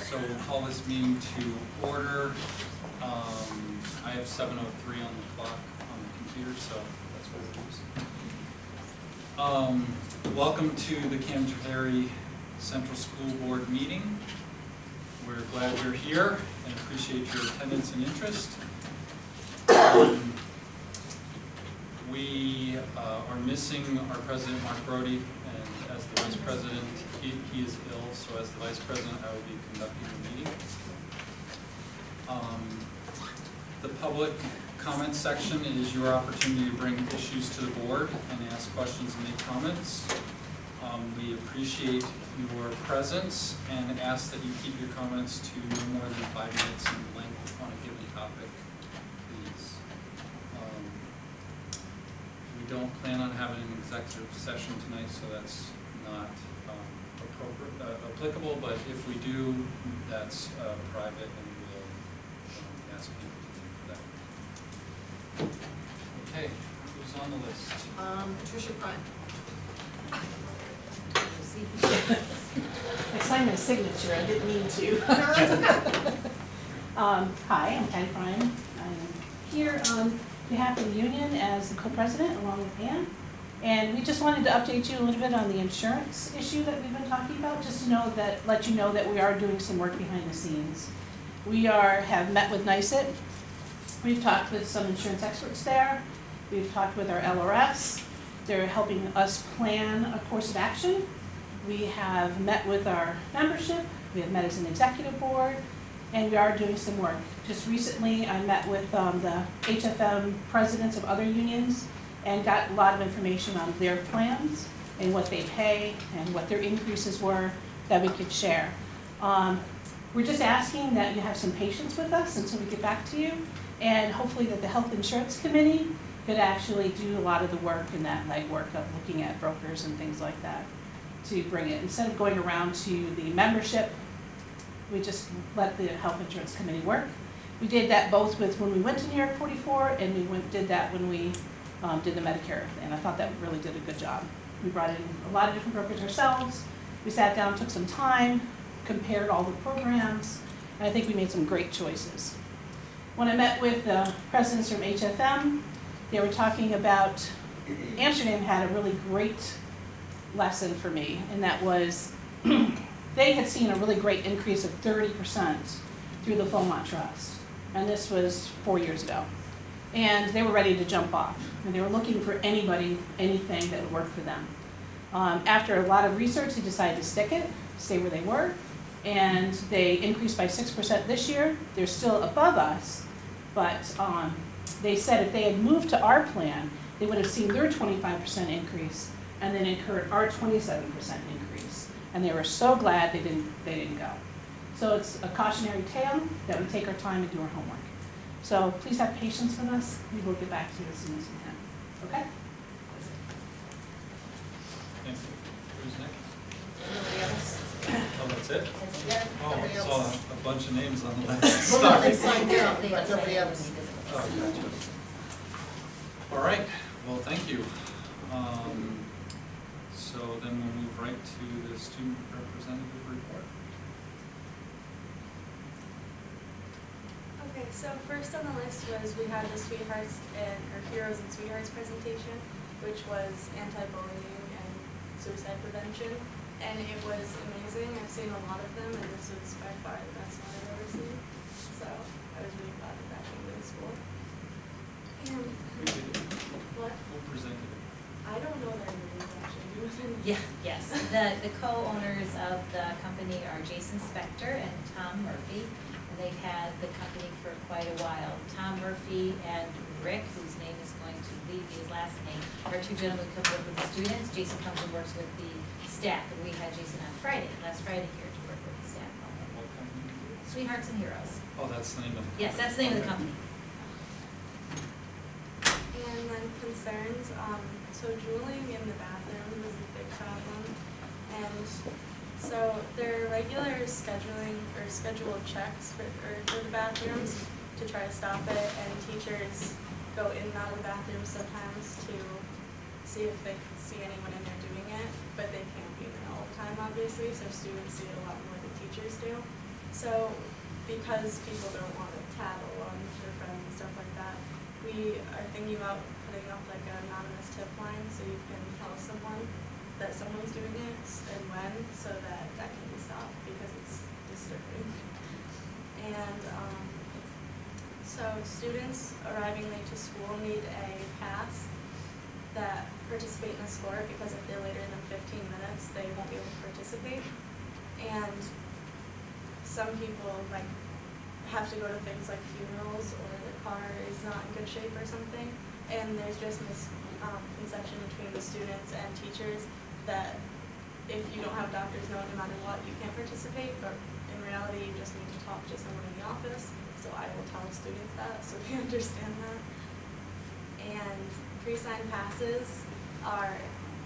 So we'll call this meeting to order. I have 7:03 on the clock on the computer, so that's what we'll use. Welcome to the Canajoharie Central School Board meeting. We're glad you're here and appreciate your attendance and interest. We are missing our president, Mark Brody, and as the vice president, he is ill, so as the vice president, I will be conducting the meeting. The public comment section is your opportunity to bring issues to the board and ask questions and make comments. We appreciate your presence and ask that you keep your comments to no more than 5 minutes in length on a given topic, please. We don't plan on having an executive session tonight, so that's not applicable, but if we do, that's private, and we'll ask people to do for that. Okay, who's on the list? Patricia Prime. I signed my signature, I didn't mean to. No, that's okay. Hi, I'm Patty Prime. I'm here on behalf of the union as the co-president along with Ann. And we just wanted to update you a little bit on the insurance issue that we've been talking about, just to know that, let you know that we are doing some work behind the scenes. We have met with NICET. We've talked with some insurance experts there. We've talked with our LRS. They're helping us plan a course of action. We have met with our membership, we have met as an executive board, and we are doing some work. Just recently, I met with the HFM presidents of other unions and got a lot of information on their plans and what they pay and what their increases were that we could share. We're just asking that you have some patience with us until we get back to you, and hopefully that the Health Insurance Committee could actually do a lot of the work and that legwork of looking at brokers and things like that to bring it. Instead of going around to the membership, we just let the Health Insurance Committee work. We did that both with when we went to New York 44 and we did that when we did the Medicare, and I thought that really did a good job. We brought in a lot of different brokers ourselves. We sat down, took some time, compared all the programs, and I think we made some great choices. When I met with the presidents from HFM, they were talking about Amsterdam had a really great lesson for me, and that was they had seen a really great increase of 30% through the Beaumont Trust, and this was 4 years ago. And they were ready to jump off, and they were looking for anybody, anything that would work for them. After a lot of research, they decided to stay where they were, and they increased by 6% this year. They're still above us, but they said if they had moved to our plan, they would have seen their 25% increase and then incurred our 27% increase. And they were so glad they didn't go. So it's a cautionary tale that we take our time and do our homework. So please have patience with us. We will get back to you as soon as we can. Okay? Thank you. Who's next? Nobody else? Oh, that's it? Yeah, Oh, I nobody saw else. a bunch of names on the list. Well, no, they Sorry. signed down, but nobody else. Oh, gotcha. All right, well, thank you. So then we'll move right to the student representative report. Okay, so first on the list was we had the Sweethearts or Heroes and Sweethearts presentation, which was anti-bullying and suicide prevention, and it was amazing. I've seen a lot of them, and this was by far the best one I've ever seen. So I was really glad that that came to the school. And Who did it? what? Who presented it? I don't know their names actually. Do you know their names? Yeah, yes. The co-owners of the company are Jason Spector and Tom Murphy. And they've had the company for quite a while. Tom Murphy and Rick, whose name is going to leave me, his last name, are two gentlemen who come work with the students. Jason comes and works with the staff, and we had Jason on last Friday here to work with the staff. What company? Sweethearts and Heroes. Oh, that's the name of it. Yes, that's the name of the company. And then concerns, so drooling in the bathroom was a big problem. And so their regular scheduling or scheduled checks for the bathrooms to try to stop it, and teachers go in and out of the bathrooms sometimes to see if they can see anyone in there doing it, but they can't be there all the time obviously, so students see it a lot more than teachers do. So because people don't want to tattle on their friends and stuff like that, we are thinking about putting up like an anonymous tip line so you can tell someone that someone's doing it and when, so that that can be stopped because it's disturbing. And so students arriving late to school need a pass that participate in the sport, because if they're later than 15 minutes, they won't be able to participate. And some people like have to go to things like funerals, or their car is not in good shape or something, and there's just misconception between the students and teachers that if you don't have doctor's note, no matter what, you can't participate, but in reality, you just need to talk to someone in the office. So I will tell students that, so they understand that. And pre-signed passes are,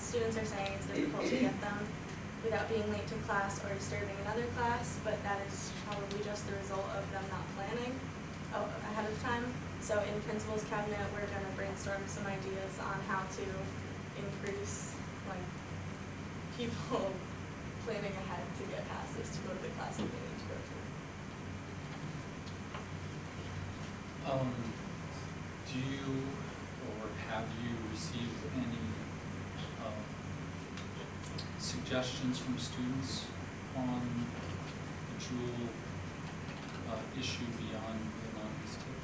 students are saying it's difficult to get them without being late to class or disturbing another class, but that is probably just the result of them not planning ahead of time. So in principal's cabinet, we're gonna brainstorm some ideas on how to increase like people planning ahead to get passes to go to the classes they need to go to. Do you, or have you received any suggestions from students on the Jewel issue beyond the anonymous tip?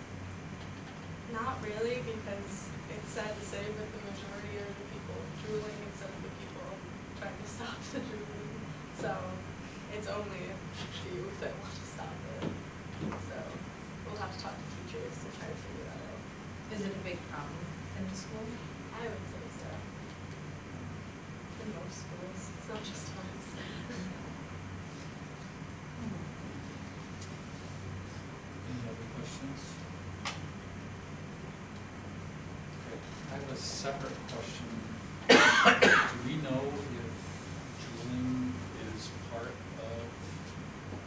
Not really, because it's sad to say, but the majority are the people drooling instead of the people trying to stop the drooling. So it's only a few that want to stop it. So we'll have to talk to teachers to try to figure that out. Is it a big problem in the school? I would say so. In most schools, it's not just us. Any other questions? Okay, I have a separate question. Do we know if juuling is part of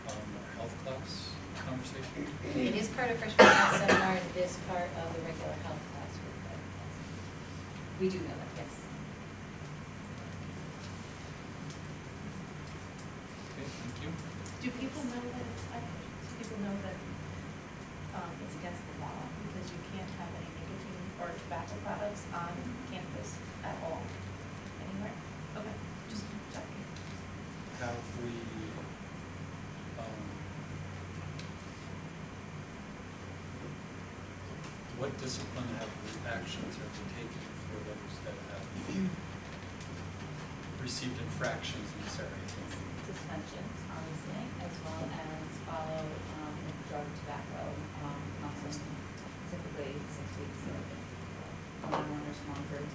our health class conversation? It is part of freshman health seminar, and it is part of the regular health class with the class. We do know that, yes. Okay, thank you. Do people know that it's, do people know that it's against the law because you can't have any nicotine or tobacco products on campus at all, anywhere? Okay, just checking. Have we, what discipline actions have we taken for those that have received infractions in this area? Suspensions, obviously, as well as follow drug, tobacco, counseling, typically 6 weeks of one or small groups.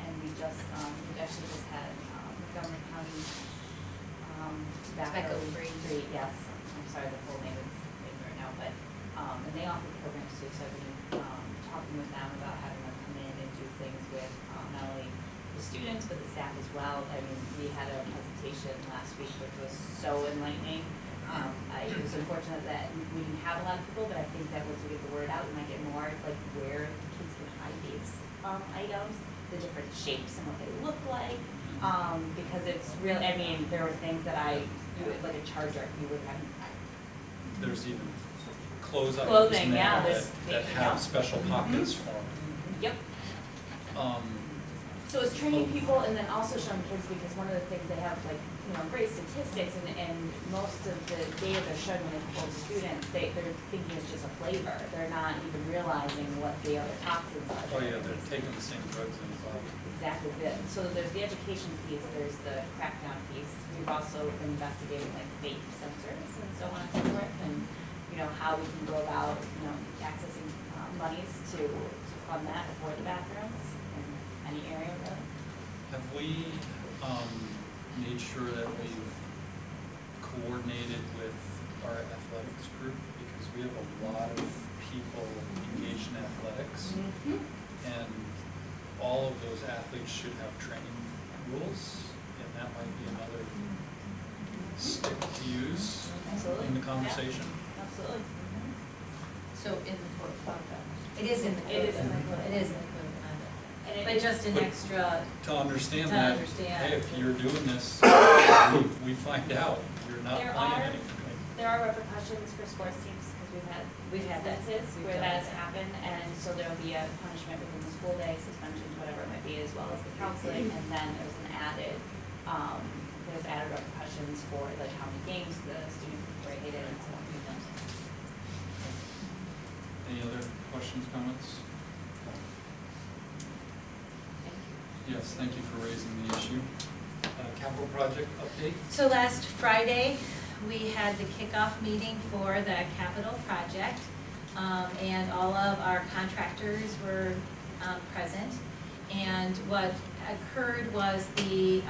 And we actually just had Montgomery County tobacco free, yes, I'm sorry, the full name is maybe right now, but, and they offer programs too, so I've been talking with them about having them come in and do things with not only the students, but the staff as well. I mean, we had a presentation last week which was so enlightening. It was unfortunate that we didn't have a lot of people, but I think that once we get the word out, we might get more, like where kids can hide these items, the different shapes and what they look like. Because it's really, I mean, there were things that like a charger, you would have. There's even clothing yeah, that have special pockets for them. Yep. So it's training people and then also showing kids, because one of the things they have, like, great statistics, and most of the data they're showing when they poll students, they're thinking it's just a flavor. They're not even realizing what the other toxins are. Oh yeah, they're taking the same drugs in the body. Exactly. So there's the education piece, there's the crackdown piece. We've also been investigating like vape sensors and so on and so forth, and how we can go about accessing monies to fund that for the bathrooms in any area really. Have we made sure that we've coordinated with our athletics group? Because we have a lot of people engaged in athletics. And all of those athletes should have training rules, and that might be another stick to use Absolutely. in the conversation. Yeah, absolutely. So in the code of conduct. It is in the code. It is in the code. It is in the code of conduct. And it But is- just an But- extra, To understand To that, understand. hey, if you're doing this, we find out, you're not There playing are- anything. There are repercussions for sports teams, because we've had instances We've where done that has that. happened, and so there'll be a punishment within the school day, suspension, whatever it might be, as well as the counseling, and then there's added repercussions for like how many games the student graded and so on. Any other questions, comments? Yes, thank you for raising the issue. Capital project update? So last Friday, we had the kickoff meeting for the capital project, and all of our contractors were present. And what occurred was the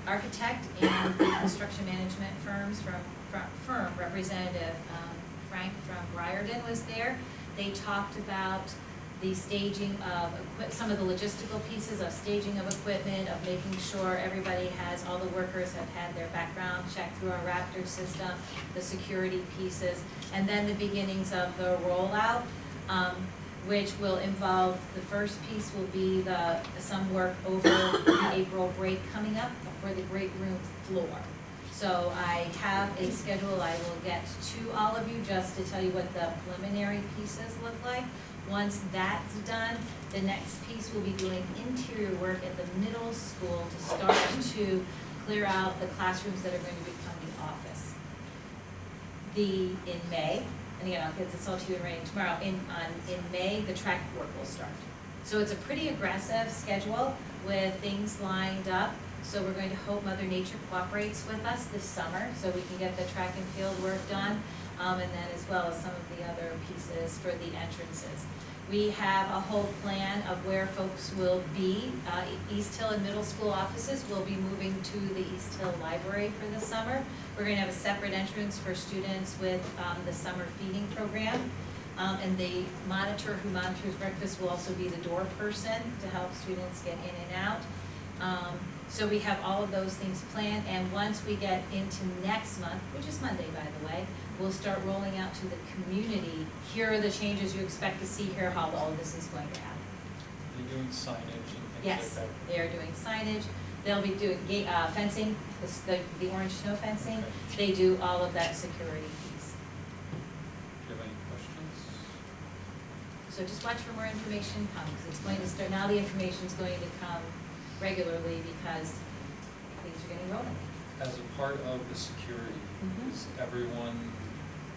architect and the construction management firm representative, Frank from Briarden was there. They talked about the staging of some of the logistical pieces of staging of equipment, of making sure everybody has, all the workers have had their background checked through our Raptor system, the security pieces, and then the beginnings of the rollout, which will involve, the first piece will be some work over the April break coming up for the great room floor. So I have a schedule I will get to all of you just to tell you what the preliminary pieces look like. Once that's done, the next piece will be doing interior work at the middle school to start to clear out the classrooms that are going to become the office. In May, and again, I'll get this all to you in writing tomorrow, in May, the track work will start. So it's a pretty aggressive schedule with things lined up. So we're going to hope Mother Nature cooperates with us this summer so we can get the track and field work done, and then as well as some of the other pieces for the entrances. We have a whole plan of where folks will be. East Hill and middle school offices will be moving to the East Hill Library for the summer. We're going to have a separate entrance for students with the summer feeding program. And the monitor who monitors breakfast will also be the door person to help students get in and out. So we have all of those things planned, and once we get into next month, which is Monday, by the way, we'll start rolling out to the community. Here are the changes you expect to see here, how all of this is going to happen. Are you doing signage and things Yes, like that? they are doing signage. They'll be doing fencing, the orange snow fencing. Okay. They do all of that security piece. Do you have any questions? So just watch for more information come, because it's going to start, now the information's going to come regularly because things are getting rolling. As a part of the security, Mhm. is everyone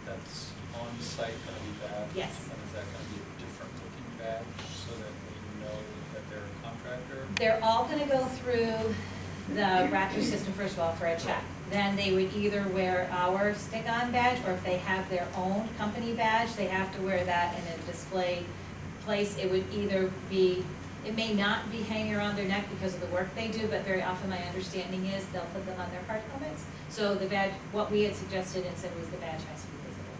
that's on site going to be badged? Yes. And is that going to be a different looking badge so that we know that they're a contractor? They're all gonna go through the Raptor system first of all for a check. Then they would either wear our stick-on badge, or if they have their own company badge, they have to wear that in a displayed place. It would either be, it may not be hanging around their neck because of the work they do, but very often my understanding is they'll put them on their hard helmets. So the badge, what we had suggested and said was the badge has to be visible.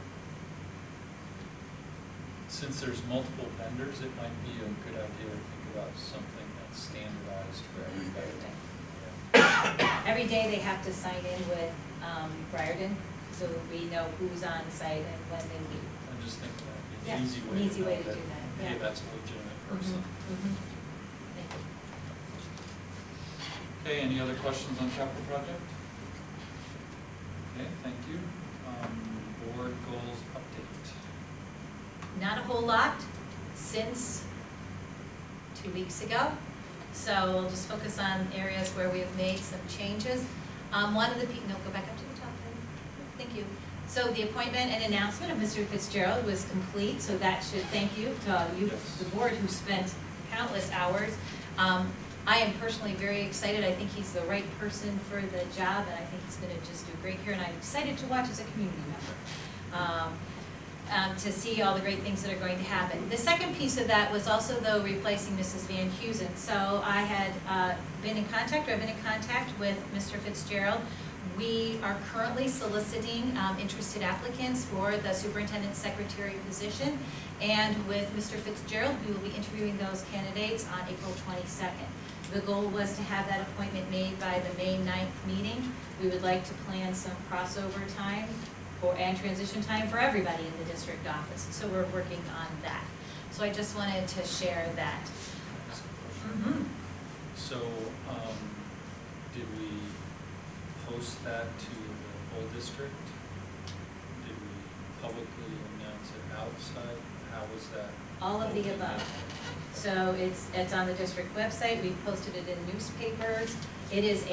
Since there's multiple vendors, it might be a good idea to think about something that's standardized for everybody. Yeah. Every day they have to sign in with Briarden, so we know who's on site and when they leave. I'm just thinking that'd be Yeah, an easy way to know do that, hey, yeah. that's a legitimate person. Mhm. Thank you. Okay, any other questions on capital project? Okay, thank you. Board goals update. Not a whole lot since 2 weeks ago. So we'll just focus on areas where we've made some changes. One of the no, go back up to the top. Thank you. So the appointment and announcement of Mr. Fitzgerald was complete, so that should, thank you to you, Yes. the board, who spent countless hours. I am personally very excited. I think he's the right person for the job, and I think he's gonna just do great here, and I'm excited to watch as a community member. To see all the great things that are going to happen. The second piece of that was also, though, replacing Mrs. Van Heusen. So I had been in contact, or I've been in contact with Mr. Fitzgerald. We are currently soliciting interested applicants for the superintendent secretary position. And with Mr. Fitzgerald, we will be interviewing those candidates on April 22nd. The goal was to have that appointment made by the May 9th meeting. We would like to plan some crossover time and transition time for everybody in the district office. So we're working on that. So I just wanted to share that. Ask a question. So, did we post that to the whole district? publicly announce it outside? How was that? All of the above. So it's on the district website, we posted it in newspapers. It is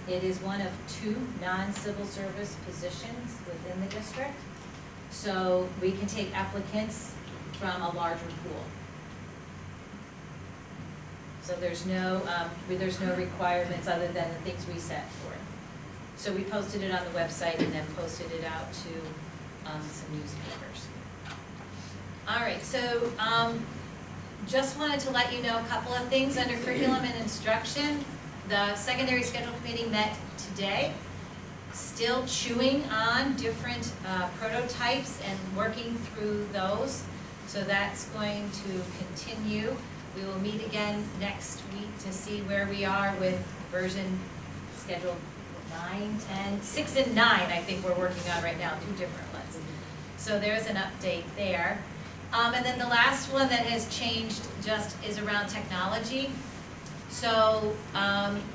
it is one of 2 non-civil service positions within the district. So we can take applicants from a larger pool. So there's no requirements other than the things we set for it. So we posted it on the website and then posted it out to some newspapers. All right, so just wanted to let you know a couple of things under curriculum and instruction. The secondary schedule committee met today, still chewing on different prototypes and working through those. So that's going to continue. We will meet again next week to see where we are with version schedule 9, 10, 6 and 9, I think we're working on right now, 2 different ones. So there's an update there. And then the last one that has changed just is around technology. So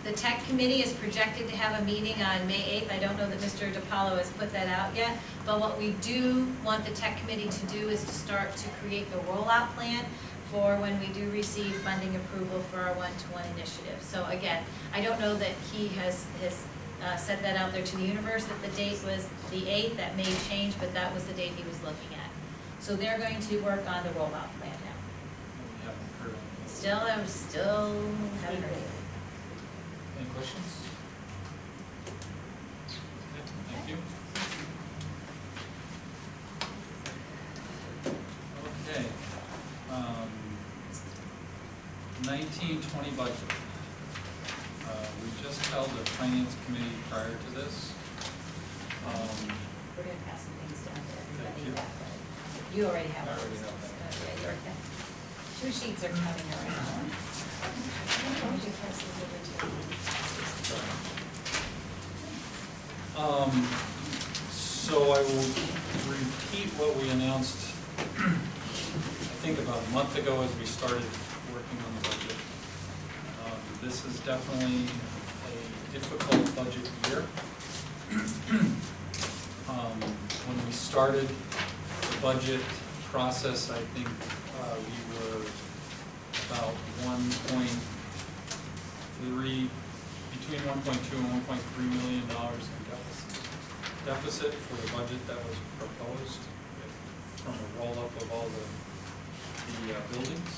the tech committee is projected to have a meeting on May 8th. I don't know that Mr. DiPaolo has put that out yet, but what we do want the tech committee to do is to start to create the rollout plan for when we do receive funding approval for our one-to-one initiative. So again, I don't know that he has set that out there to the universe, that the date was the 8th. That may change, but that was the date he was looking at. So they're going to work on the rollout plan now. We haven't heard anything. Still haven't heard anything. Any questions? Okay, thank you. Okay. 19-20 budget. We just held a finance committee prior to this. We're gonna pass some things down to Thank everybody you. that way. You already have I those. already have that. Yeah, you're okay. 2 sheets are coming around. Why would you pass these over to me? So I will repeat what we announced, I think about a month ago as we started working on the budget. This is definitely a difficult budget year. When we started the budget process, I think we were about 1.3, between 1.2 and 1.3 million dollars in deficit for the budget that was proposed from a roll-up of all the buildings.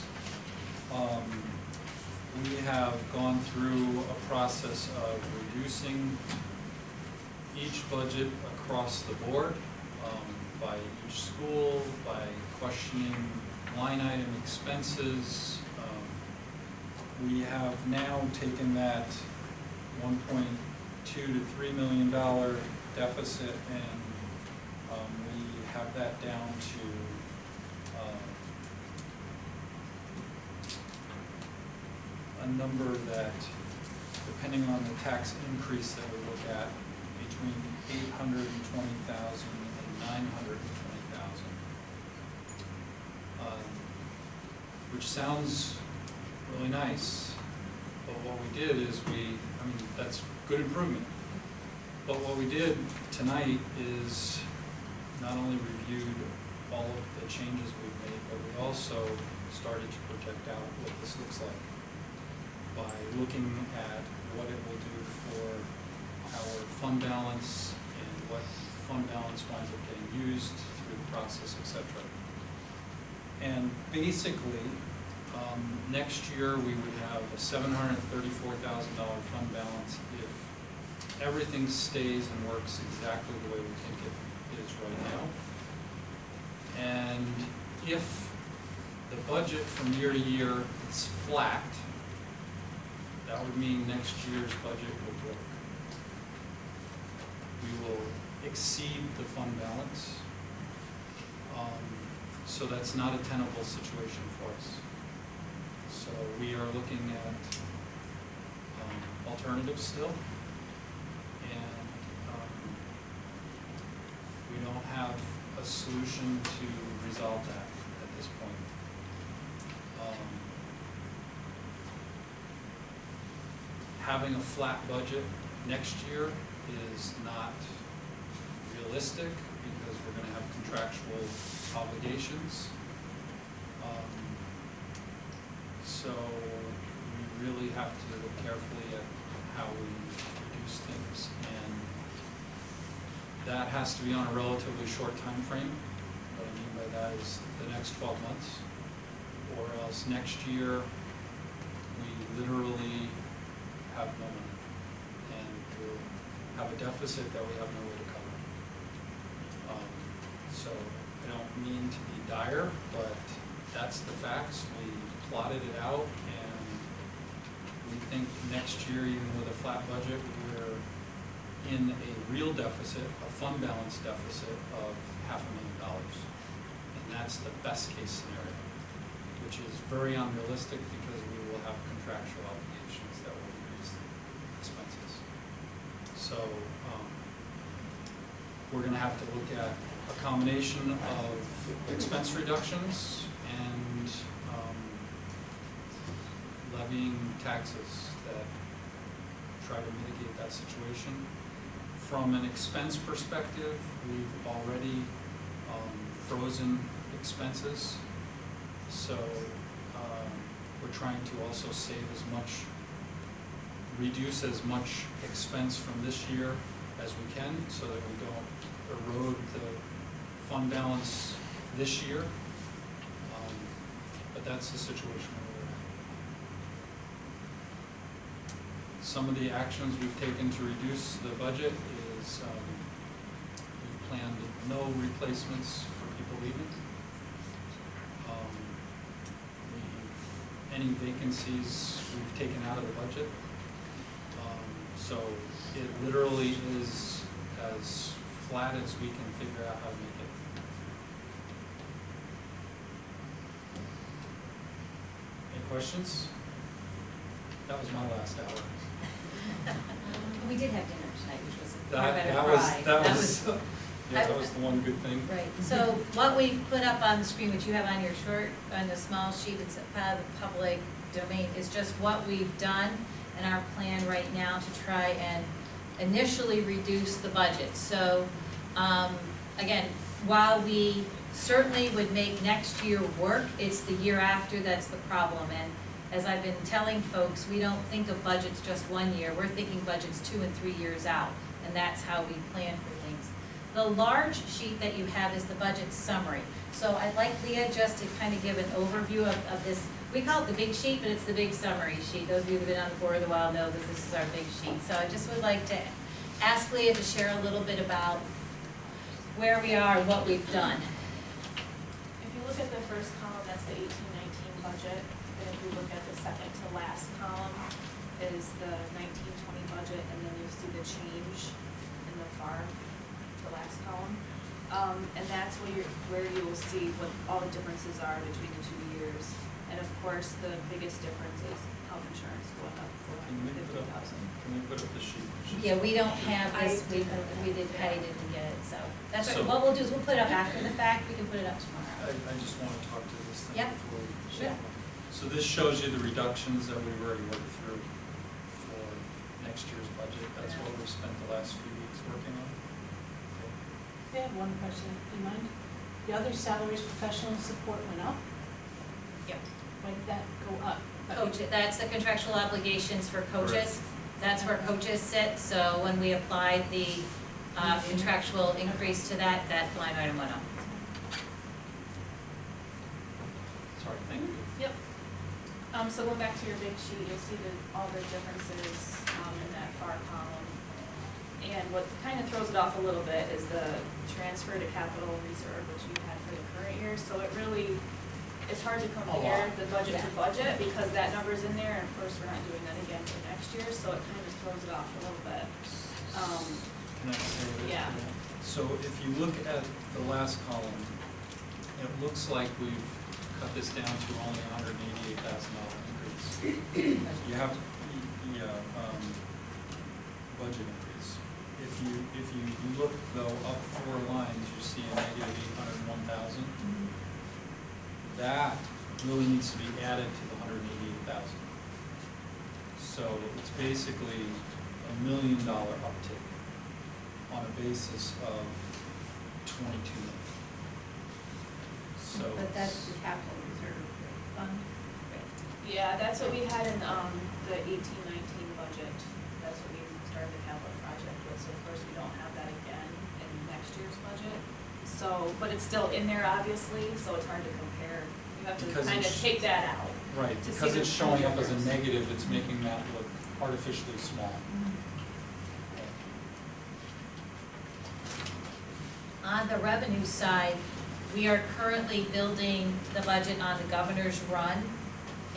We have gone through a process of reducing each budget across the board, by each school, by questioning line item expenses. We have now taken that 1.2 to $3 million deficit, and we have that down to a number that, depending on the tax increase that we look at, between 820,000 and 920,000, which sounds really nice, but what we did is that's good improvement. But what we did tonight is not only reviewed all of the changes we've made, but we also started to project out what this looks like by looking at what it will do for our fund balance and what fund balance winds up getting used through the process, etc. And basically, next year we would have a $734,000 fund balance if everything stays and works exactly the way we think it is right now. And if the budget from year to year is flat, that would mean next year's budget will work. We will exceed the fund balance. So that's not a tenable situation for us. So we are looking at alternatives still. And we don't have a solution to resolve that at this point. Having a flat budget next year is not realistic because we're gonna have contractual obligations. So we really have to look carefully at how we reduce things, and that has to be on a relatively short time frame. What I mean by that is the next 12 months, or else next year we literally have no money, and we'll have a deficit that we have no way to cover. So I don't mean to be dire, but that's the facts. We plotted it out, and we think next year, even with a flat budget, we're in a real deficit, a fund balance deficit of $500,000. And that's the best case scenario, which is very unrealistic because we will have contractual obligations that will increase expenses. So we're gonna have to look at a combination of expense reductions and levying taxes that try to mitigate that situation. From an expense perspective, we've already frozen expenses. So we're trying to also save as much, reduce as much expense from this year as we can so that we don't erode the fund balance this year. But that's the situation we're in. Some of the actions we've taken to reduce the budget is we've planned no replacements for people leaving. Any vacancies we've taken out of the budget. So it literally is as flat as we can figure out how to make it. Any questions? That was my last hour. We did have dinner tonight, which was a That was yeah, that was the one good thing. Right, so what we've put up on the screen, which you have on your short, on the small sheet, it's part of the public domain, is just what we've done and our plan right now to try and initially reduce the budget. So, again, while we certainly would make next year work, it's the year after that's the problem. And as I've been telling folks, we don't think of budgets just 1 year, we're thinking budgets 2 and 3 years out, and that's how we plan for things. The large sheet that you have is the budget summary. So I'd like Leah just to kind of give an overview of this. We call it the big sheet, but it's the big summary sheet. Those of you who have been on the board a while know that this is our big sheet. So I just would like to ask Leah to share a little bit about where we are and what we've done. If you look at the first column, that's the 18-19 budget. And if you look at the second to last column is the 19-20 budget, and then you see the change in the far, the last column. And that's where you will see what all the differences are between the 2 years. And of course, the biggest difference is health insurance going up Can we put up, $450,000. can we put up the sheet? Yeah, we don't have this, we did, Patty didn't get it, so. That's right, what we'll do is we'll put it up after the fact, we can put it up tomorrow. I just want to talk to this thing Yep. before we. Sure. So this shows you the reductions that we've already worked through for next year's budget. That's what we've spent the last few weeks working on. I have one question, do you mind? The other salaries, professional support went up, Yep. why did that go up? Coach, that's the contractual obligations for coaches. That's where coaches sit, so when we applied the contractual increase to that line item went up. Sorry, thank you. Yep. So going back to your big sheet, you'll see all the differences in that far column. And what kind of throws it off a little bit is the transfer to capital reserve, which you had for the current year. So it really, it's hard to compare the budget to budget because that number's in there, and of course, we're not doing that again for next year, so it kind of throws it off a little bit. Can I say that? Yeah. So if you look at the last column, it looks like we've cut this down to only $188,000 increase. You have, budget increase. If you look though up 4 lines, you see a negative 801,000. That really needs to be added to the 188,000. So it's basically $1 million uptick on a basis of 22 million. So. But that's the capital reserve fund. Yeah, that's what we had in, the 18-19 budget. That's what we started the capital project with, so of course we don't have that again in next year's budget. So, but it's still in there obviously, so it's hard to compare. You have to Because kind of it's- take that out. Right, to see because the it's showing up as a difference. negative, it's making that look artificially small. On the revenue side, we are currently building the budget on the governor's run.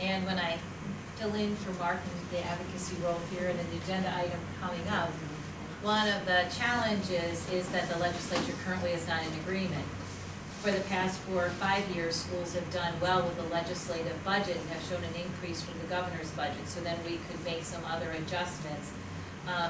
And when I fill in for Mark in the advocacy role here and the agenda item coming up, one of the challenges is that the legislature currently is not in agreement. For the past 4 or 5 years, schools have done well with the legislative budget and have shown an increase from the governor's budget. So then we could make some other adjustments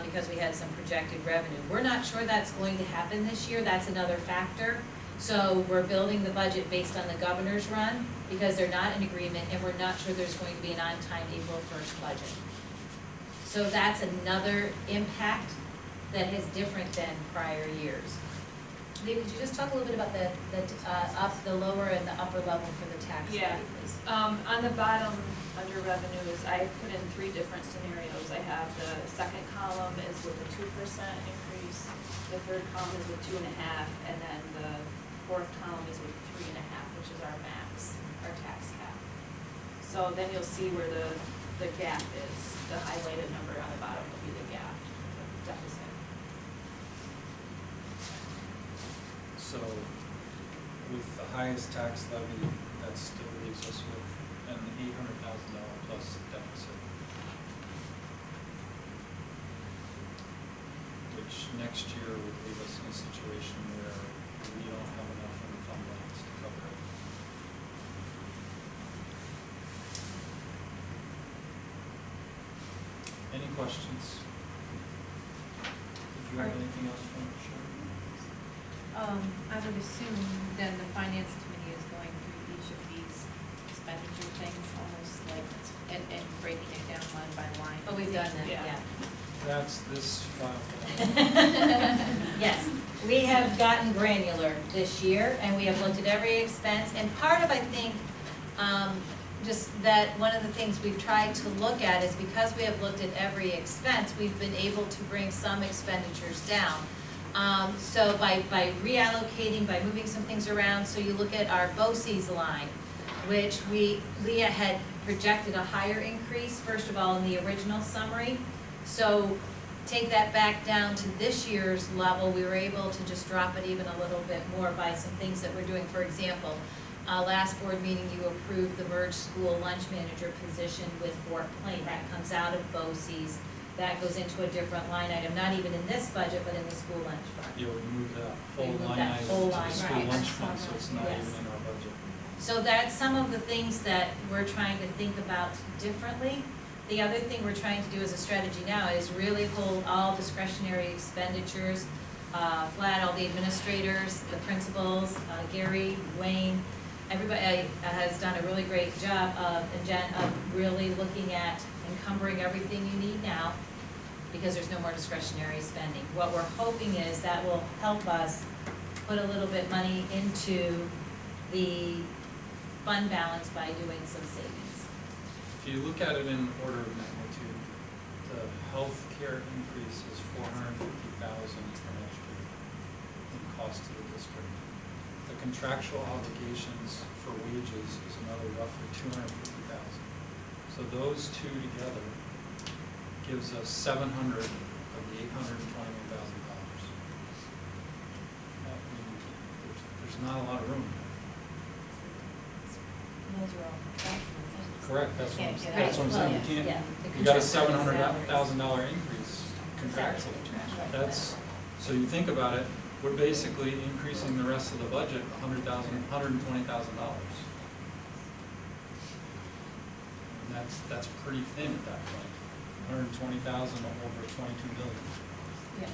because we had some projected revenue. We're not sure that's going to happen this year. That's another factor. So we're building the budget based on the governor's run because they're not in agreement, and we're not sure there's going to be an on-time April 1st budget. So that's another impact that is different than prior years. Lee, could you just talk a little bit about the lower and the upper level for the tax rate, Yeah. please? On the bottom, under revenues, I put in 3 different scenarios. I have the second column is with a 2% increase, the third column is with 2.5%, and then the fourth column is with 3.5%, which is our max, our tax cap. So then you'll see where the gap is. The highlighted number on the bottom will be the gap, the deficit. So with the highest tax levy, that still leaves us with an $800,000 plus deficit, which next year would leave us in a situation where we don't have enough in the fund balance to cover it. Any questions? Did you have anything else you want to share? I would assume then the finance committee is going through each of these expenditure things, almost like, and breaking it down line by line. Oh, we've done that, Yeah. yeah. That's this file. Yes, we have gotten granular this year, and we have looked at every expense, and part of, I think, just that one of the things we've tried to look at is because we have looked at every expense, we've been able to bring some expenditures down. So by reallocating, by moving some things around, so you look at our BOCES line, which Leah had projected a higher increase, first of all, in the original summary. So take that back down to this year's level, we were able to just drop it even a little bit more by some things that we're doing. For example, last board meeting, you approved the merged school lunch manager position with Fort Plain. That comes out of BOCES. That goes into a different line item, not even in this budget, but in the school lunch fund. Yeah, we moved that whole We moved line that item whole to the line, school right, lunch I saw fund, so that, it's not yes. even in our budget. So that's some of the things that we're trying to think about differently. The other thing we're trying to do as a strategy now is really hold all discretionary expenditures flat, all the administrators, the principals, Gary, Wayne, everybody has done a really great job of, and Jen, of really looking at encumbering everything you need now, because there's no more discretionary spending. What we're hoping is that will help us put a little bit money into the fund balance by doing some savings. If you look at it in order of magnitude, the healthcare increase is $450,000 for next year in cost to the district. The contractual obligations for wages is another roughly $250,000. So those two together gives us $700 of the $821,000. There's not a lot of room. Those are all contractual things. Correct, that's what I'm, Can't get that's what I'm Well, saying, yeah, you yeah, can't, the you got a contractual $700,000 increase contractually. Right. That's, so you think about it, we're basically increasing the rest of the budget $120,000. And that's pretty thin at that point. 120,000 over 22 million. Yeah.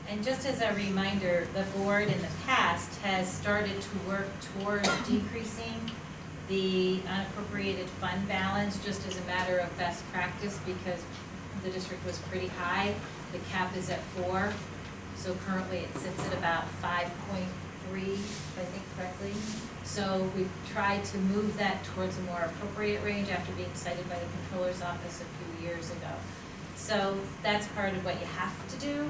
And just as a reminder, the board in the past has started to work toward decreasing the unappropriated fund balance, just as a matter of best practice, because the district was pretty high. The cap is at 4, So currently it sits at about 5.3, if I think correctly. So we've tried to move that towards a more appropriate range after being cited by the Controller's Office a few years ago. So that's part of what you have to do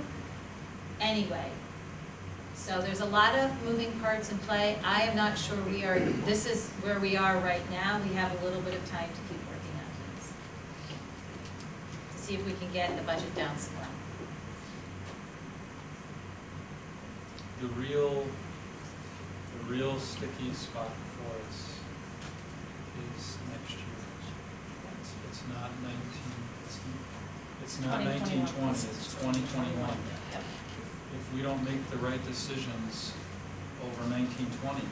anyway. So there's a lot of moving parts in play. I am not sure this is where we are right now. We have a little bit of time to keep working on things. To see if we can get the budget down some more. The real sticky spot for us is next year. It's not 1920, it's 2021. Yep. If we don't make the right decisions over 1920,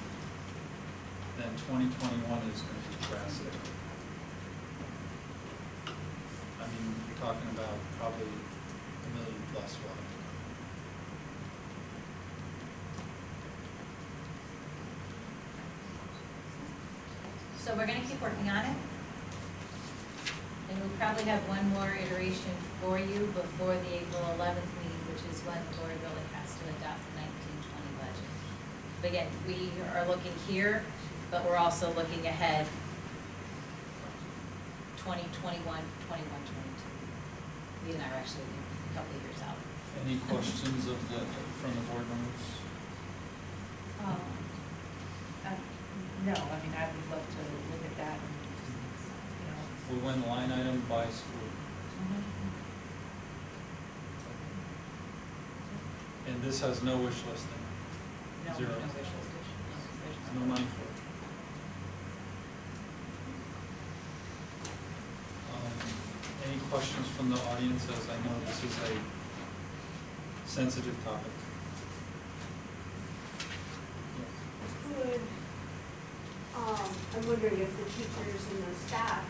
then 2021 is going to be drastic. I mean, you're talking about probably $1 million plus we'll have to go. So we're gonna keep working on it. And we'll probably have one more iteration for you before the April 11th meeting, which is when the board really has to adopt the 1920 budget. But again, we are looking here, but we're also looking ahead 2021, 21, 22. We and I are actually a couple of years out. Any questions from the board members? No, I mean, I would love to look at that and, you know. We went line item by school. And this has no wish list in it. No, Zero. no wish list. No money for it. Any questions from the audience, as I know this is a sensitive topic? I'm wondering if the teachers and the staff,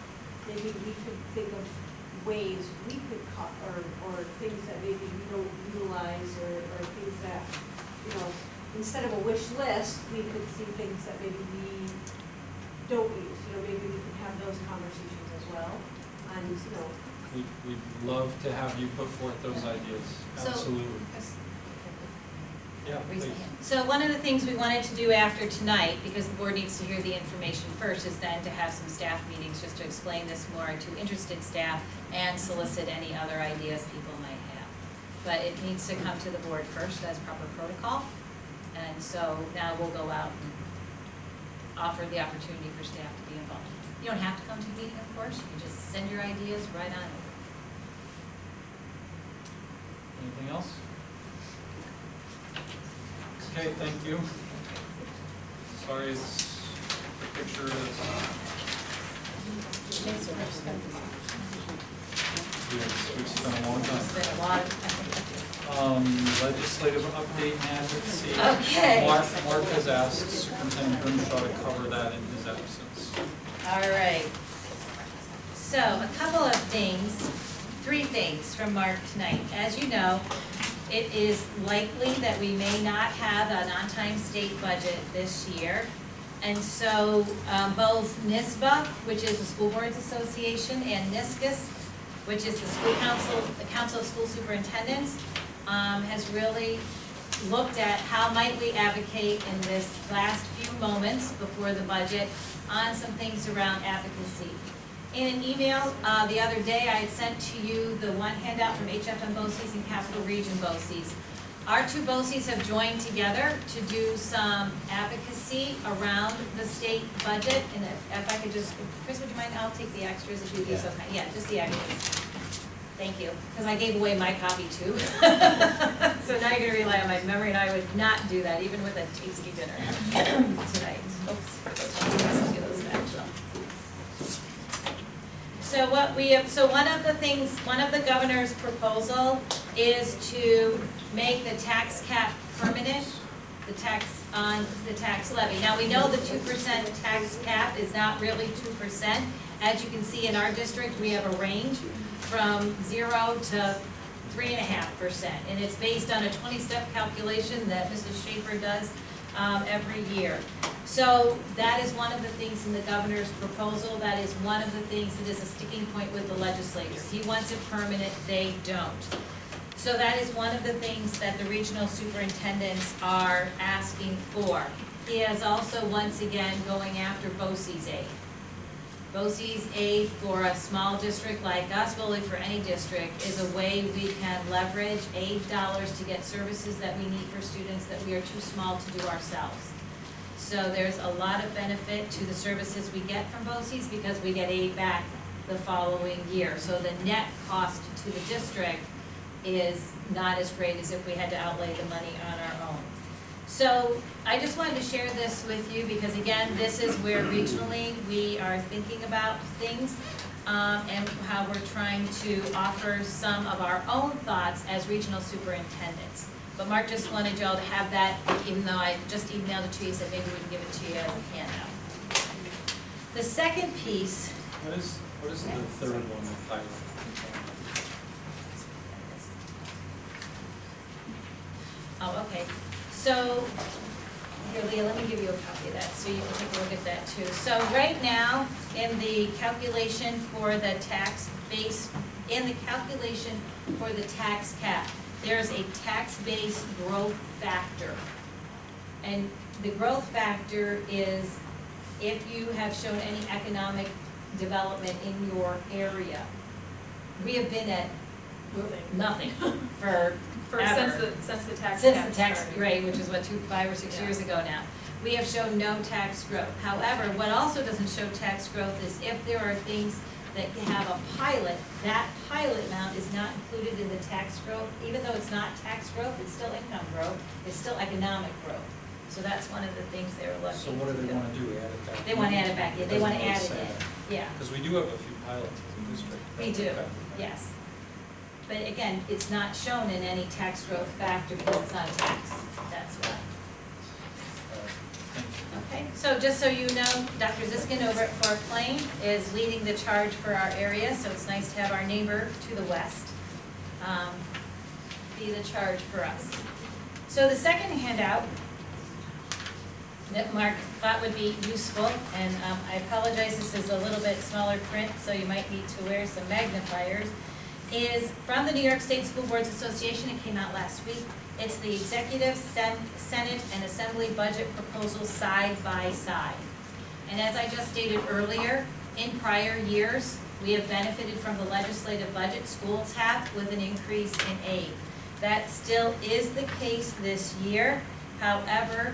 maybe we could think of ways we could cut, or things that maybe we don't utilize, or things that, you know, instead of a wish list, we could see things that maybe we don't use, you know, maybe we could have those conversations as well, and, you know. We'd love to have you put forth those ideas, So- absolutely. Yeah, please. So one of the things we wanted to do after tonight, because the board needs to hear the information first, is then to have some staff meetings just to explain this more to interested staff and solicit any other ideas people might have. But it needs to come to the board first as proper protocol. And so now we'll go out and offer the opportunity for staff to be involved. You don't have to come to the meeting, of course, you can just send your ideas right on over. Anything else? Okay, thank you. Sorry, the picture is, we've spent a long It's time. been a lot of, Legislative update and advocacy. Okay. Mark has asked Superintendent Grimshaw to cover that in his absence. all right. So, a couple of things, 3 things from Mark tonight. As you know, it is likely that we may not have an on-time state budget this year. And so both NISBA, which is the School Boards Association, and NISCUS, which is the Council of School Superintendents, has really looked at how might we advocate in this last few moments before the budget on some things around advocacy. In an email the other day, I had sent to you the one handout from HFM BOCES and Capital Region BOCES. Our 2 BOCES have joined together to do some advocacy around the state budget. And if I could just, Chris, would you mind? I'll take the extras if you'd be so kind. Yeah, just the extras. Thank you, because I gave away my copy too. So now you're gonna rely on my memory, and I would not do that, even with a tasty dinner tonight. Oops. Get those back, though. So one of the governor's proposal is to make the tax cap permanent, the tax on the tax levy. Now, we know the 2% tax cap is not really 2%. As you can see in our district, we have a range from 0 to 3.5%. And it's based on a 20-step calculation that Mrs. Schaefer does every year. So that is one of the things in the governor's proposal. That is one of the things that is a sticking point with the legislators. He wants it permanent, they don't. So that is one of the things that the regional superintendents are asking for. He is also, once again, going after BOCES aid. BOCES aid for a small district like us, really for any district, is a way we can leverage aid dollars to get services that we need for students that we are too small to do ourselves. So there's a lot of benefit to the services we get from BOCES because we get aid back the following year. So the net cost to the district is not as great as if we had to outlay the money on our own. So I just wanted to share this with you because again, this is where regionally we are thinking about things and how we're trying to offer some of our own thoughts as regional superintendents. But Mark just wanted y'all to have that, even though I just emailed it to you, so maybe we can give it to you as a handout. The second piece. What is the third one, the pilot? Oh, okay. So, here, Leah, let me give you a copy of that, so you can take a look at that too. So right now, in the calculation for the tax base, in the calculation for the tax cap, there's a tax base growth factor. And the growth factor is if you have shown any economic development in your area. We have been at nothing for ever. Since the tax Since cap the tax started. rate, which is what, 5 or 6 years ago now. We have shown no tax growth. However, what also doesn't show tax growth is if there are things that have a pilot, that pilot amount is not included in the tax growth. Even though it's not tax growth, it's still income growth, it's still economic growth. So that's one of the things they were looking to do. So what do they want to do, add it back? They want to add it back in, they want to add it in, yeah. Because we do have a few pilots in the district. We do, yes. But again, it's not shown in any tax growth factor because it's not a tax, that's why. Okay, so just so you know, Dr. Ziskin over at Fort Plain is leading the charge for our area, so it's nice to have our neighbor to the west be the charge for us. So the second handout that Mark thought would be useful, and I apologize, this is a little bit smaller print, so you might need to wear some magnifiers, is from the New York State School Boards Association. It came out last week. It's the Executive, Senate, and Assembly budget proposals side by side. And as I just stated earlier, in prior years, we have benefited from the legislative budget, schools have, with an increase in aid. That still is the case this year. However,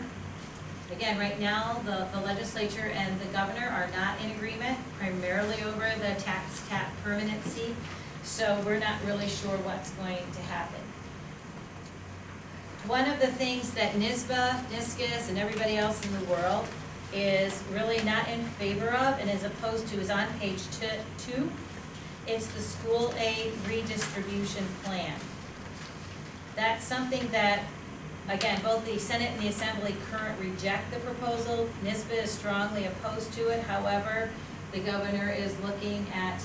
again, right now, the legislature and the governor are not in agreement, primarily over the tax cap permanency. So we're not really sure what's going to happen. One of the things that NISBA, NISCUS, and everybody else in the world is really not in favor of and is opposed to is on page 2. It's the school aid redistribution plan. That's something that, again, both the Senate and the Assembly currently reject the proposal. NISBA is strongly opposed to it. However, the governor is looking at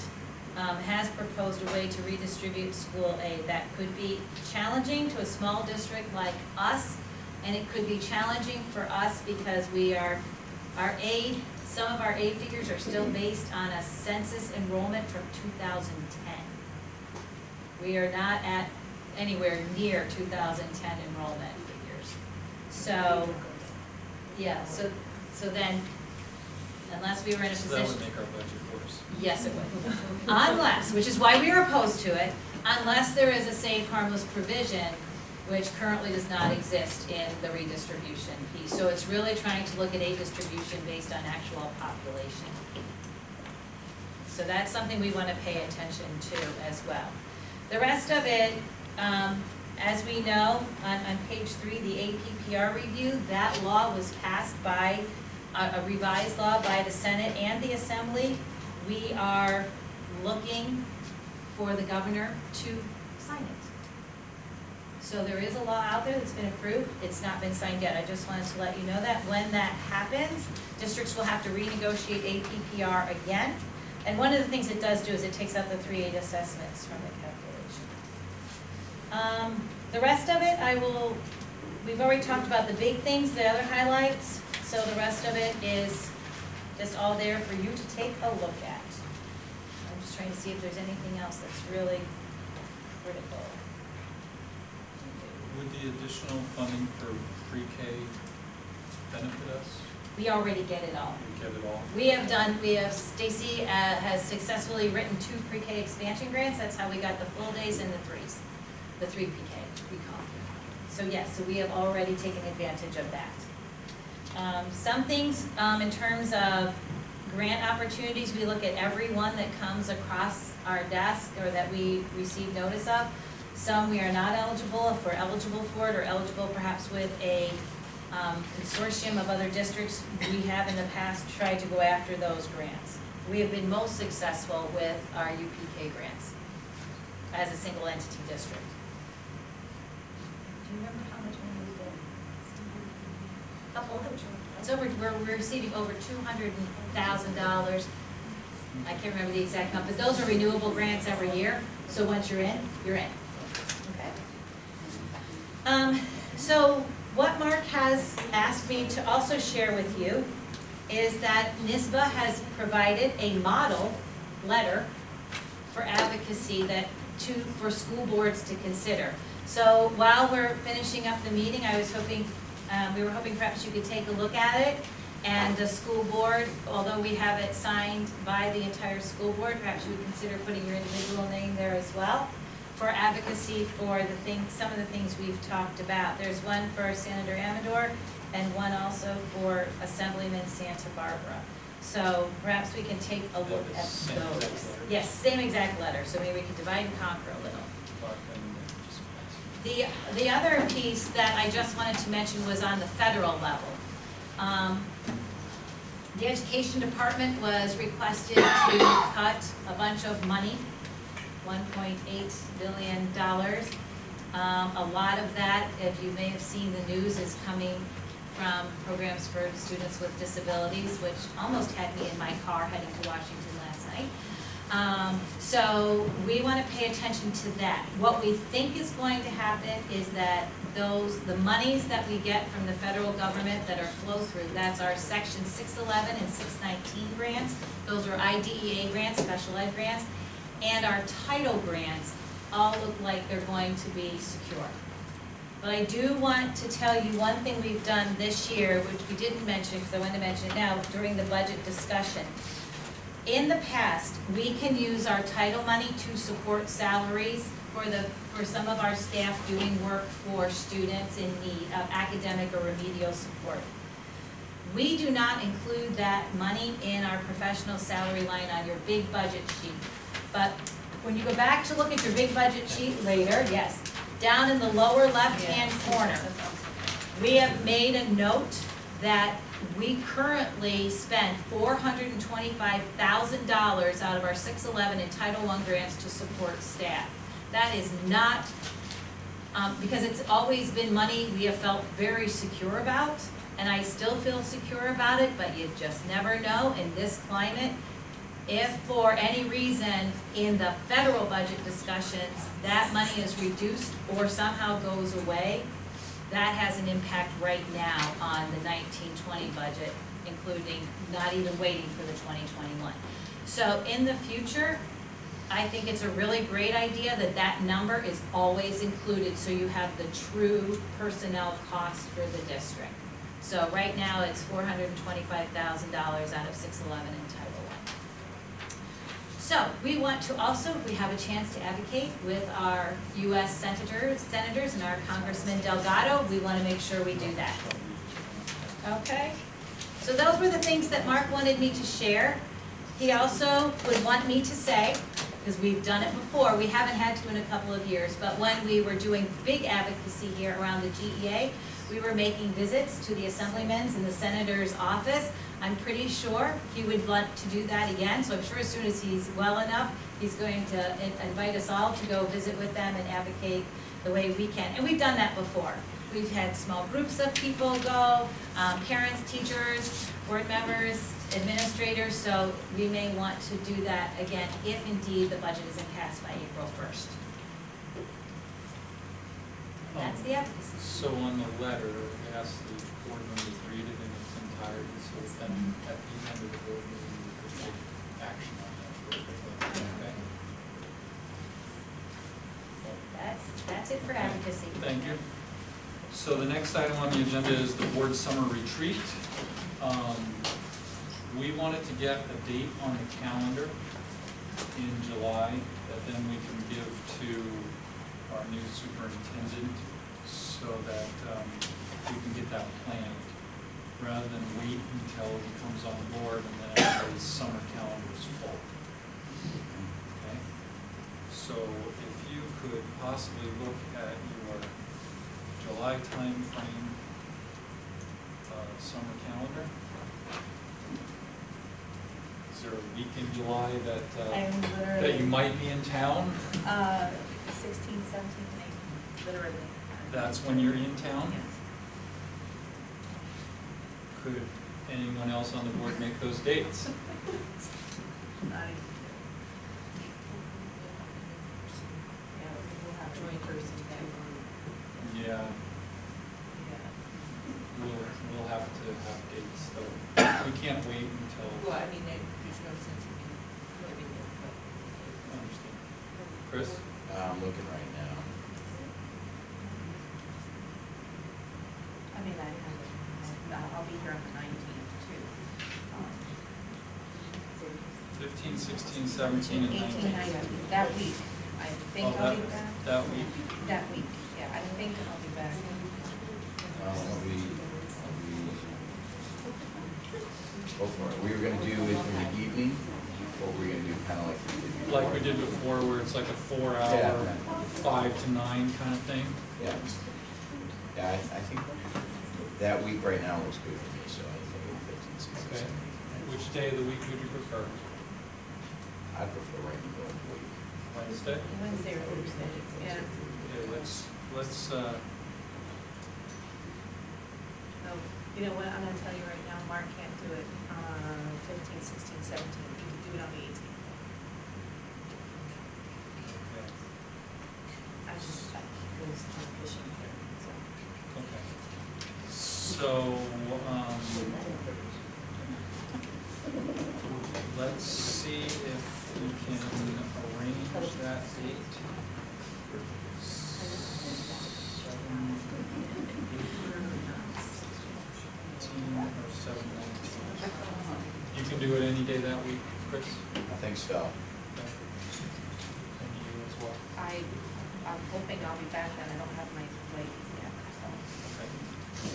has proposed a way to redistribute school aid. That could be challenging to a small district like us, and it could be challenging for us because our aid, some of our aid figures are still based on a census enrollment from 2010. We are not at anywhere near 2010 enrollment figures. So, yeah, so then, unless we were in a So position. that would make our budget worse. Yes, it would. Unless, which is why we are opposed to it, unless there is a safe harmless provision, which currently does not exist in the redistribution piece. So it's really trying to look at aid distribution based on actual population. So that's something we want to pay attention to as well. The rest of it, as we know, on page 3, the APPR review, that law was passed by a revised law by the Senate and the Assembly. We are looking for the governor to sign it. So there is a law out there that's been approved. It's not been signed yet. I just wanted to let you know that. When that happens, districts will have to renegotiate APPR again. And one of the things it does do is it takes out the 3/8 assessments from the calculation. The rest of it, we've already talked about the big things, the other highlights. So the rest of it is just all there for you to take a look at. I'm just trying to see if there's anything else that's really critical. Would the additional funding for pre-K benefit us? We already get it all. We get it all? Stacy has successfully written 2 pre-K expansion grants. That's how we got the full days and the 3s, the 3 pre-K, we call it. So yes, so we have already taken advantage of that. Some things in terms of grant opportunities, we look at every one that comes across our desk or that we receive notice of. Some we are not eligible. If we're eligible for it or eligible perhaps with a consortium of other districts, we have in the past tried to go after those grants. We have been most successful with our UPK grants as a single entity district. Do you remember how much money we did? Couple of, it's over, we're receiving over $200,000. I can't remember the exact number, but those are renewable grants every year, so once you're in, you're in. Okay. So what Mark has asked me to also share with you is that NISBA has provided a model letter for advocacy for school boards to consider. So while we're finishing up the meeting, I was hoping, we were hoping perhaps you could take a look at it. And the school board, although we have it signed by the entire school board, perhaps you would consider putting your individual name there as well for advocacy for some of the things we've talked about. There's one for Senator Amador and one also for Assemblyman Santa Barbara. So perhaps we can take a look at those. Yes, same exact letter, so maybe we can divide and conquer a little. The other piece that I just wanted to mention was on the federal level. The education department was requested to cut a bunch of money, $1.8 billion. A lot of that, if you may have seen the news, is coming from programs for students with disabilities, which almost had me in my car heading to Washington last night. So we want to pay attention to that. What we think is going to happen is that the monies that we get from the federal government that are flow through, that's our section 611 and 619 grants. Those are IDEA grants, special ed grants, and our title grants all look like they're going to be secure. But I do want to tell you one thing we've done this year, which we didn't mention because I wanted to mention it now during the budget discussion. In the past, we can use our title money to support salaries for some of our staff doing work for students in need of academic or remedial support. We do not include that money in our professional salary line on your big budget sheet. But when you go back to look at your big budget sheet later, yes, down in the lower left-hand corner, we have made a note that we currently spend $425,000 out of our 611 and Title I grants to support staff. That is not, because it's always been money we have felt very secure about, and I still feel secure about it, but you just never know in this climate. If for any reason in the federal budget discussions that money is reduced or somehow goes away, that has an impact right now on the 19-20 budget, including not even waiting for the 2021. So in the future, I think it's a really great idea that that number is always included so you have the true personnel cost for the district. So right now it's $425,000 out of 611 in Title I. So we want to also, if we have a chance to advocate with our U.S. senators and our Congressman Delgado, we want to make sure we do that. Okay? So those were the things that Mark wanted me to share. He also would want me to say, because we've done it before, we haven't had to in a couple of years, but when we were doing big advocacy here around the GEA, we were making visits to the assemblyman's and the senator's office. I'm pretty sure he would want to do that again, so I'm sure as soon as he's well enough, he's going to invite us all to go visit with them and advocate the way we can. And we've done that before. We've had small groups of people go, parents, teachers, board members, administrators, so we may want to do that again if indeed the budget isn't passed by April 1st. That's the advocacy. So on the letter, it asks the board members to read it in its entirety, so then at the end of the board meeting, we could take action on that. Okay. That's it for advocacy. Thank you. So the next item on the agenda is the board summer retreat. We wanted to get a date on the calendar in July that then we can give to our new superintendent so that we can get that planned, rather than wait until he comes on board and then everybody's summer calendar is full. Okay? So if you could possibly look at your July timeframe, summer calendar. Is there a week in July I'm that literally, you might be in town? 16, 17, and 18, literally. That's when you're in town? Yes. Could anyone else on the board make those dates? Not even. Yeah, we'll have joint person there. Yeah, Yeah. we'll have to have dates though. We can't wait until, Well, I mean, there's no sense in putting it, but. I understand. Chris? I'm looking right now. I mean, I'll be here on the 19th too. 15, 16, 17, and 18, 19. 19, that week, I think Oh, I'll be back. that week? That week, yeah, I think I'll be back. I'll be, go for it. We were gonna do it in the evening, or were we gonna do kind of like we did before? Like we did before, where it's like a 4-hour, Yeah. 5 to 9 kind of thing? Yeah. Yeah, I think that week right now looks good for me, so I think 15, 16, Okay. 17. Which day of the week would you prefer? I prefer right in the middle of the week. Wednesday? Wednesday or Thursday, yeah. Okay, let's, No, you know what, I'm gonna tell you right now, Mark can't do it on 15, 16, 17, he could do it on the 18th. okay, I just, he goes on fishing here, so. okay. So, let's see if we can arrange that date. 18 or 7, 19. You can do it any day that week, Chris? I think so. Okay. And you as well? I'm hoping I'll be back then, I don't have my flight yet, so. Okay. So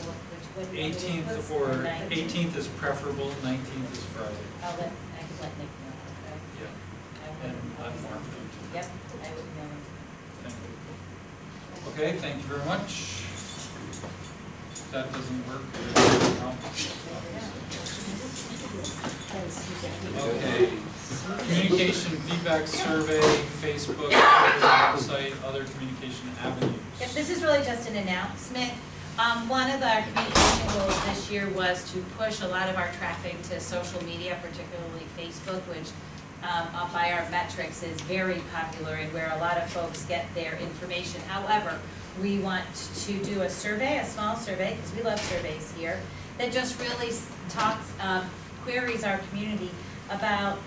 which 18th what's or, the 19th? 18th is preferable, 19th is Friday. I could let Nick know, okay? Yeah. I And would- let Mark know too. Yep, I would know him. Thank you. Okay, thank you very much. If that doesn't work, okay. Communication feedback survey, Facebook, Twitter, website, other communication avenues. Yep, this is really just an announcement. One of our communication goals this year was to push a lot of our traffic to social media, particularly Facebook, which by our metrics is very popular and where a lot of folks get their information. However, we want to do a survey, a small survey, because we love surveys here, that just really talks, queries our community about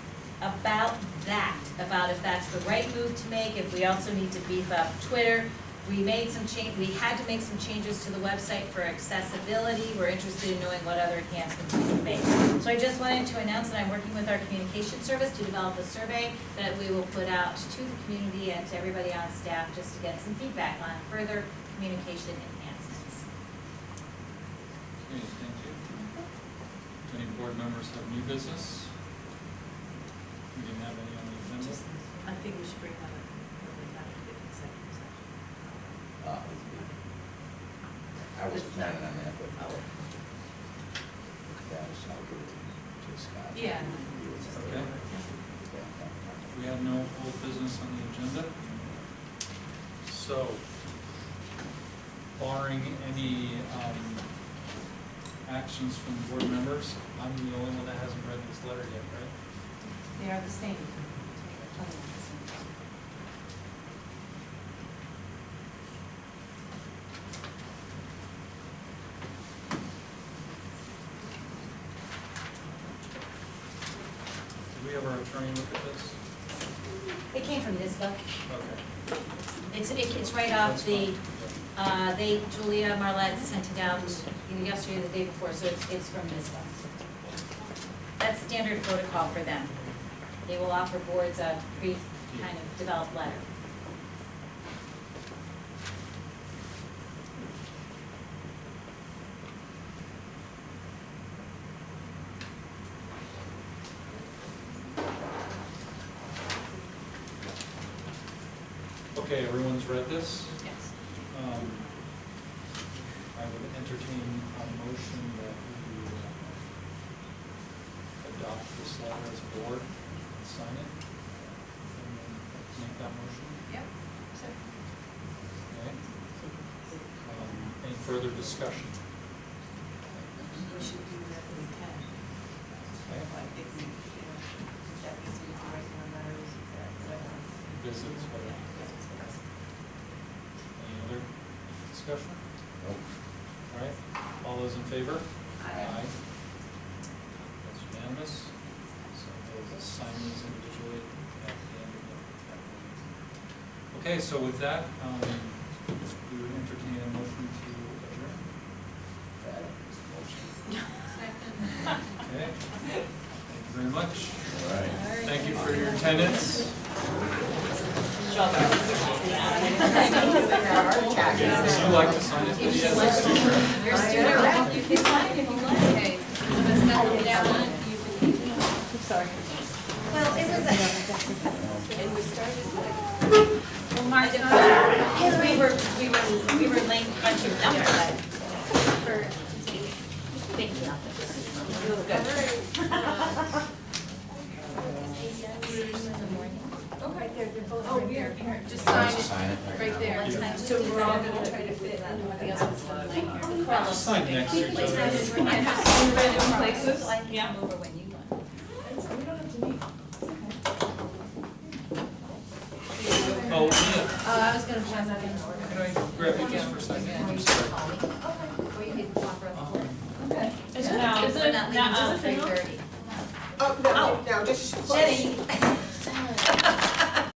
that, about if that's the right move to make, if we also need to beef up Twitter. We had to make some changes to the website for accessibility. We're interested in knowing what other enhancements we can make. So I just wanted to announce that I'm working with our communication service to develop a survey that we will put out to the community and to everybody on staff just to get some feedback on further communication enhancements. Okay, thank you. Do any board members have new business? We didn't have any on the agenda? I think we should bring that up, probably not in the executive session. I was planning on that, but Oh. that was not good to Scott. Yeah. Okay. We have no old business on the agenda. So, barring any actions from board members, I'm the only one that hasn't read this letter yet, right? They are the same. Did we have our attorney look at this? It came from NISBA. Okay. It's right off That's the fine. Julia Marlette sent it out either yesterday or the day before, so it's from NISBA. That's standard protocol for them. They will offer boards a kind of developed letter. Okay, everyone's read this? Yes. I would entertain a motion that we adopt this letter as a board and sign it. And then make that motion. Yep. Okay. Any further discussion? We should do that if we can. Okay. Like if we, that means we can write more letters, whatever. Visits, whatever. Any other discussion? Nope. All right, all those in favor? Aye. That's unanimous. So we'll sign these individually at the end of the meeting. Okay, so with that, we would entertain a motion to adjourn. Okay, thank you very much. All right. Thank you for your attendance. Would you like to sign it? If you like to. Your student rep, you can sign if you like. Okay. Sorry. Well, it was And we started like. well, Martha, we were laying a bunch of numbers for, thank you. Right there, they're both Oh, right here, there. here, just Sign sign it it. right there. Yeah. So we're all gonna try to fit in the other one line here. Sign next to each other. I have to read in places. So I can come over when you want. Oh, yeah. I was gonna pass that in order. Can I grab you just for a second? I'm sorry. Or you could offer up the board. Okay. It's now, Is it We're not leaving now? until 3:30. Oh, no, no, just. Jenny.